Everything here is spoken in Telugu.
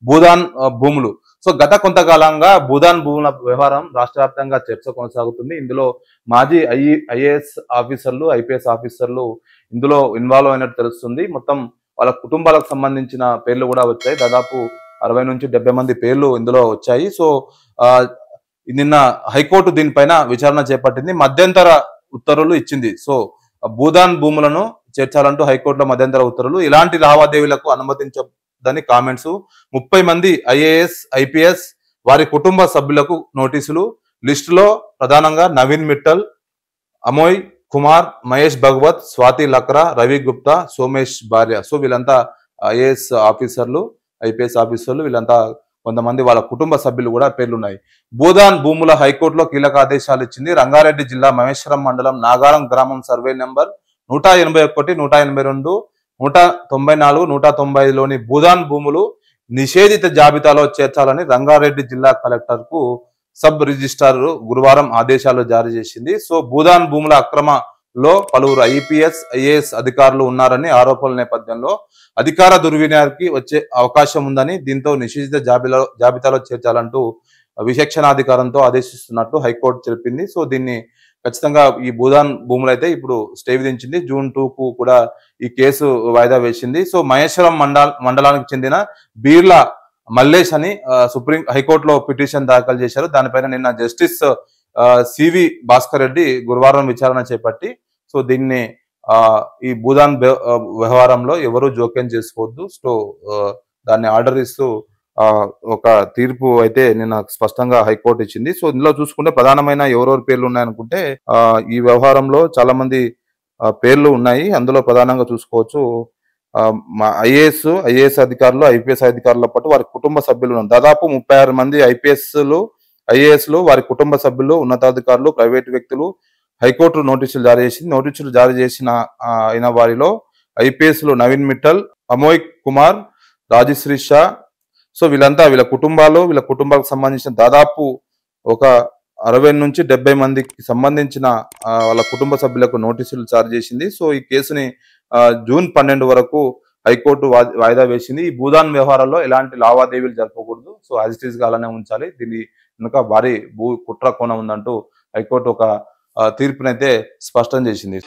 భూదాన్ భూములు. సో గత కొంతకాలంగా భూదాన్ భూముల వ్యవహారం రాష్ట్ర వ్యాప్తంగా చర్చ కొనసాగుతుంది. ఇందులో మాజీ ఐఏఎస్ ఆఫీసర్లు, ఐపీఎస్ ఆఫీసర్లు ఇందులో ఇన్వాల్వ్ అయినట్టు తెలుస్తుంది. మొత్తం వాళ్ళ కుటుంబాలకు సంబంధించిన పేర్లు కూడా వచ్చాయి. దాదాపు 60 నుంచి 70 మంది పేర్లు ఇందులో వచ్చాయి. సో నిన్న హైకోర్టు దీనిపైన విచారణ చేపట్టింది, మధ్యంతర ఉత్తర్వులు ఇచ్చింది. సో భూదాన్ భూములను చేర్చాలంటూ హైకోర్టులో మధ్యంతర ఉత్తర్వులు. ఇలాంటి లావాదేవీలకు అనుమతించదని కామెంట్స్. 30 మంది ఐఏఎస్, ఐపీఎస్ వారి కుటుంబ సభ్యులకు నోటీసులు. లిస్టులో ప్రధానంగా నవీన్ మిట్టల్, అమోయ్ కుమార్, మహేష్ భగవత్, స్వాతి లక్రా, రవి గుప్తా, సోమేష్ భార్య. సో వీళ్ళంతా ఐఏఎస్ ఆఫీసర్లు, ఐపీఎస్ ఆఫీసర్లు. వీళ్ళంతా కొంతమంది వాళ్ళ కుటుంబ సభ్యులు కూడా పేర్లున్నాయి. భూదాన్ భూముల హైకోర్టులో కీలక ఆదేశాలు ఇచ్చింది. రంగారెడ్డి జిల్లా మహేశ్వరం మండలం నాగారం గ్రామం సర్వే నెంబర్ 181, 182, 194, 195లోని భూదాన్ భూములు నిషేధిత జాబితాలో చేర్చాలని రంగారెడ్డి జిల్లా కలెక్టర్ కు సబ్ రిజిస్ట్రార్ గురువారం ఆదేశాలు జారీ చేసింది. సో భూదాన్ భూముల అక్రమలో పలువురు ఐపీఎస్, ఐఏఎస్ అధికారులు ఉన్నారని ఆరోపణల నేపథ్యంలో అధికార దుర్వినియోగానికి వచ్చే అవకాశం ఉందని, దీంతో నిషేధిత జాబితాలో చేర్చాలంటూ విచక్షణాధికారంతో ఆదేశిస్తున్నట్టు హైకోర్టు తెలిపింది. సో దీన్ని ఖచ్చితంగా ఈ భూదాన్ భూములు అయితే ఇప్పుడు స్టే విధించింది. జూన్ 2కు కూడా ఈ కేసు వాయిదా వేసింది. సో మహేశ్వరం మండలానికి చెందిన బీర్ల మల్లేష్ అని సుప్రీం హైకోర్టులో పిటిషన్ దాఖలు చేశారు. దానిపైన నిన్న జస్టిస్ సివి భాస్కర్ రెడ్డి గురువారం విచారణ చేపట్టి, సో దీన్ని ఈ భూదాన్ వ్యవహారంలో ఎవరు జోక్యం చేసుకోవద్దు, సో దాన్ని ఆర్డర్ ఇస్తూ ఒక తీర్పు అయితే నిన్న స్పష్టంగా హైకోర్టు ఇచ్చింది. సో ఇందులో చూసుకుంటే ప్రధానమైన ఎవరెవరి పేర్లు ఉన్నాయనుకుంటే ఈ వ్యవహారంలో చాలా మంది పేర్లు ఉన్నాయి. అందులో ప్రధానంగా చూసుకోవచ్చు ఐఏఎస్ అధికారులు, ఐపీఎస్ అధికారుల పాటు వారి కుటుంబ సభ్యులు ఉన్నారు. దాదాపు 36 మంది ఐపీఎస్లు, ఐఏఎస్లు, వారి కుటుంబ సభ్యులు, ఉన్నతాధికారులు, ప్రైవేటు వ్యక్తులు హైకోర్టు నోటీసులు జారీ చేసింది. నోటీసులు జారీ చేసిన అయిన వారిలో ఐపీఎస్లు నవీన్ మిట్టల్, అమోయ్ కుమార్, రాజశ్రీ షా. సో వీళ్ళంతా వీళ్ళ కుటుంబాలకు సంబంధించిన దాదాపు ఒక 60 నుంచి 70 మందికి సంబంధించిన వాళ్ళ కుటుంబ సభ్యులకు నోటీసులు జారీ చేసింది. సో ఈ కేసుని జూన్ 12 వరకు హైకోర్టు వాయిదా వేసింది. ఈ భూదాన్ వ్యవహారాల్లో ఎలాంటి లావాదేవీలు జరపకూడదు, సో యాజ్ ఇట్ ఈస్ గా అలానే ఉంచాలి, దీని వెనుక భారీ కుట్ర కోణం ఉందంటూ హైకోర్టు ఒక తీర్పునైతే స్పష్టం చేసింది.